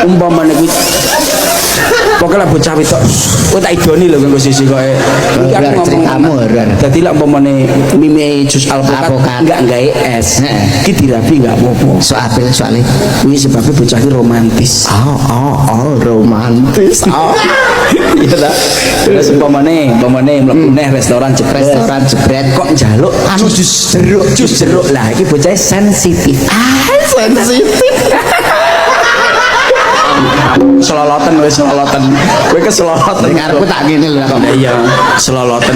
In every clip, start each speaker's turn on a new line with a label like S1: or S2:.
S1: umpamane kuwi pokoknya bocah wedok kowe tak idoni lho kanggo sisi kowe iki aku ngomong dadi lek umpamane mime jus alpukat enggak gawe es iki dirabi enggak apa-apa soalnya kuwi sebabnya bocah iki romantis romantis iya ta terus umpamane mlebu neh restoran jebret kok njaluk anu jus jeruk lah iki bocah sensitif sensitif seloloten kowe ke seloloten
S2: ngarepku tak ngene lho kok
S1: iya seloloten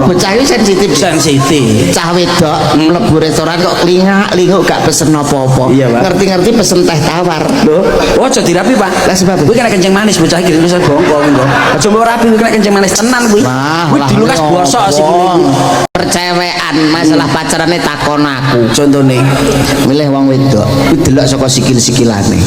S2: bocah iki sensitif cah wedok mlebu restoran kok linguk gak pesen apa-apa ngerti-ngerti pesen teh tawar
S1: lho aja dirapi Pak lah sebab kuwi kena kencing manis bocah iki wis bongkol ngono aja mbok rapi kuwi kena kencing manis tenan kuwi dilukas bosok sikile
S2: percewekan masalah pacarane takon aku
S1: contone
S2: milih wong wedok kuwi delok saka sikil-sikilane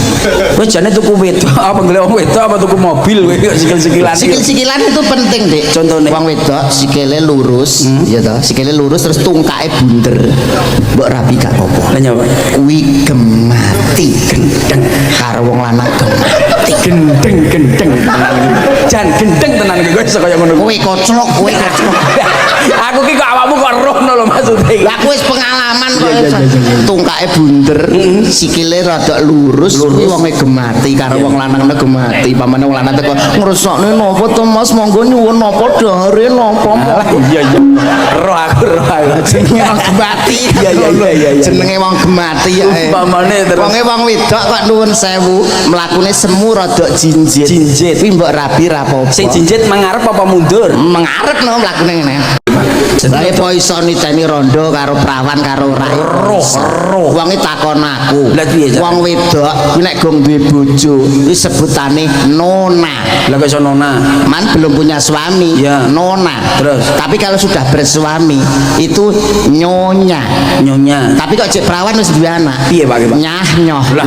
S1: wis jane tuku wedok apa golek wong wedok apa tuku mobil kowe sikil-sikilan
S2: sikil-sikilan itu penting Dik
S1: contone
S2: wong wedok sikile lurus ya toh sikile lurus terus tungkae bunder mbok rapi gak apa-apa
S1: lha nyapa
S2: kuwi gemati gendeng karo wong lanang
S1: gendeng jan gendeng tenan iki kowe iso kaya ngono
S2: kowe koclok
S1: aku ki kok awakmu kok rohno lho maksude
S2: lah aku wis pengalaman kok tungkae bunder sikile rada lurus kuwi wonge gemati karo wong lanang gemati pamane wong lanang teko ngrusokne napa to Mas monggo nyuwun napa dare napa
S1: iya roh aku
S2: jenenge wong gemati iya jenenge wong gemati ya
S1: pamane terus
S2: wong wedok kok nuwun sewu mlakune semu rada jinjit kuwi mbok rabi ra apa-apa
S1: sing jinjit mengarep apa mundur
S2: mengarep no mlakune ngene Lah apa iso niteni rondo karo prawan karo roh. Wong takon aku.
S1: Lah piye?
S2: Wong wedok kuwi nek gong duwe bojo, kuwi sebutane nona.
S1: Lah kok iso nona?
S2: Man belum punya suami,
S1: ya.
S2: Nona.
S1: Terus,
S2: tapi kalau sudah bersuami itu nyonya. Tapi kok cek perawan wis duwe anak.
S1: Piye Pak?
S2: Nyah nyoh.
S1: Lah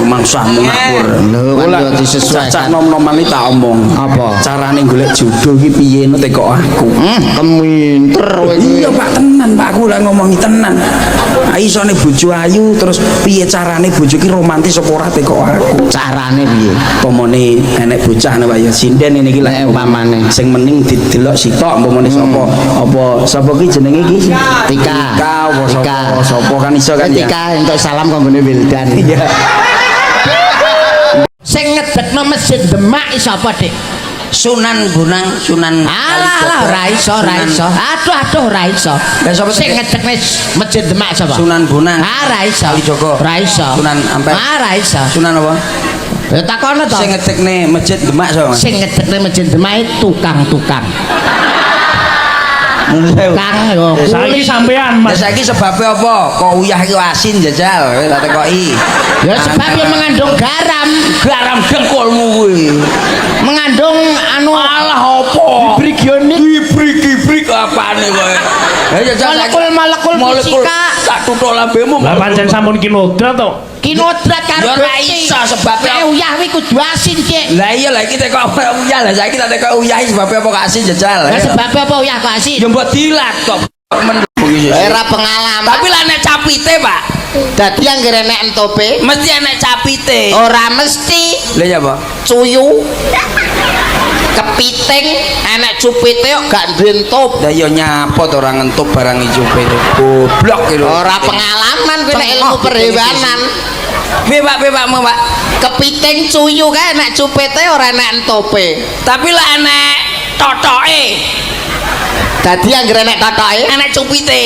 S1: mangsa ngapur.
S2: Lho, disesuaikan.
S1: Cak nom-noman iki tak omong.
S2: Apa?
S1: Carane golek jodoh iki piye teko aku.
S2: Keminter
S1: iya Pak tenan Pak aku lah ngomongi tenan isone bojo ayu terus piye carane bojo ki romantis apa ora teko aku
S2: carane piye
S1: pomone enek bocah nek ya sinden ngene iki lek
S2: umpamane
S1: sing mending didelok sitok pomone sapa ki jenenge iki
S2: Tika
S1: sapa kan iso kan ya
S2: Tika entuk salam kanggone Wildan
S1: iya
S2: sing ngedekno Masjid Demak sapa Dik
S1: Sunan
S2: alah ora iso aduh ora iso sing ngedekne Masjid Demak sapa
S1: Sunan Bonang
S2: ora iso ora iso
S1: Sunan Ampel
S2: ora iso
S1: Sunan apa
S2: ya takono to
S1: sing ngedekne Masjid Demak sapa
S2: sing ngedekne Masjid Demak tukang-tukang Kang yo
S3: saiki sampean Mas
S1: saiki sebabe apa kok uyah iki asin jajal tak tekoki
S2: ya sebab yo mengandung garam
S1: dengkulmu kuwi
S2: mengandung anu
S1: alah apa hibrik apane kowe
S2: molekul fisika
S1: tak tutuk lambemu
S3: lah pancen sampun kinodrat to
S2: kinodrat karo
S1: ora iso sebabe
S2: uyah kuwi kudu asin Cik
S1: lah iya lah iki teko uyah lah saiki tak teko uyah sebabe apa kok asin jajal
S2: lah sebabe apa uyah kok asin
S1: ya mbok dilat kok
S2: era pengalaman
S1: tapi lah nek capite Pak
S2: dadi anggere nek entope
S1: mesti enek capite
S2: ora mesti
S1: lha ya apa
S2: cuyu kepiting enek cupite kok gak duwe entup
S1: lah ya nyapot orang ngentup barang cupit goblok iki
S2: ora pengalaman kuwi nek ilmu perhewanan
S1: piye Pak mau Pak
S2: kepiting cuyu kae enek cupite ora enek entupe
S1: tapi lah enek totoke
S2: dadi anggere enek totoke
S1: enek cupite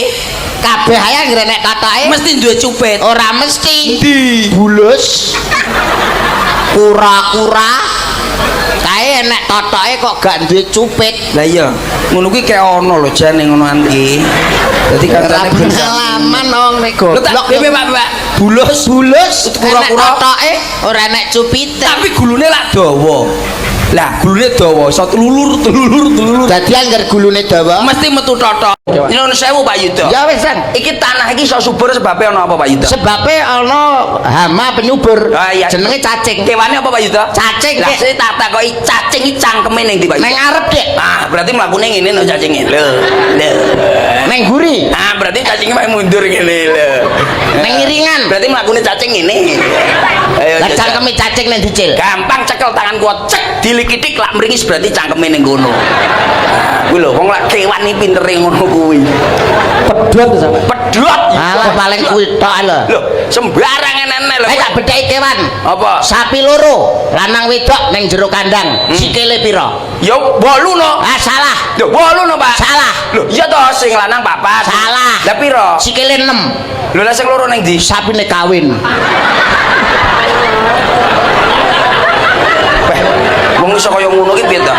S2: kabeh ae anggere enek totoke
S1: mesti duwe cupit
S2: ora mesti
S1: di
S2: bulus kura-kura kae enek totoke kok gak duwe cupit
S1: lah iya ngono kuwi kaya ana lho jane ngonoan iki dadi katane
S2: pengalaman wong nek goblok
S1: piye Pak bulus
S2: kura-kura totoke ora enek cupite
S1: tapi gulune lak dawa lah gulune dawa iso telulur
S2: dadi angger gulune dawa
S1: mesti metu totok nyuwun sewu Pak Yuda
S2: ya wis kan
S1: iki tanah iki iso subur sebabe ana apa Pak Yuda
S2: sebabe ana hama penyubur jenenge cacing
S1: kewane apa Pak Yuda
S2: cacing
S1: lah saya tak takoki cacing iki cangkeme ning ndi Pak Yuda
S2: ning arep Dik
S1: ah berarti mlakune ngene no cacinge lho
S2: ning guri
S1: ah berarti cacingnya mek mundur ngene lho
S2: ning iringan
S1: berarti mlakune cacing ngene
S2: Lah cangkeme cacing nek dicil.
S1: Gampang cekel tangan kuat cek dilikitik lak mringis berarti cangkeme ning kono. Nah, kuwi lho wong lak kewan iki pintere ngono kuwi.
S4: Pedhot to sampe.
S1: Pedhot.
S2: Alah paling kuwi tok lho.
S1: Lho, sembarang enek lho.
S2: Tak bedheki kewan.
S1: Apa?
S2: Sapi loro, lanang wedok ning jero kandang. Sikile pira?
S1: Ya 8 no.
S2: Ah salah.
S1: Lho 8 no, Pak.
S2: Salah.
S1: Lho, iya toh sing lanang 4.
S2: Salah.
S1: Lah pira?
S2: Sikile 6.
S1: Lho lah sing loro ning ndi?
S2: Sapine kawin.
S1: Wong iso kaya ngono ki piye to?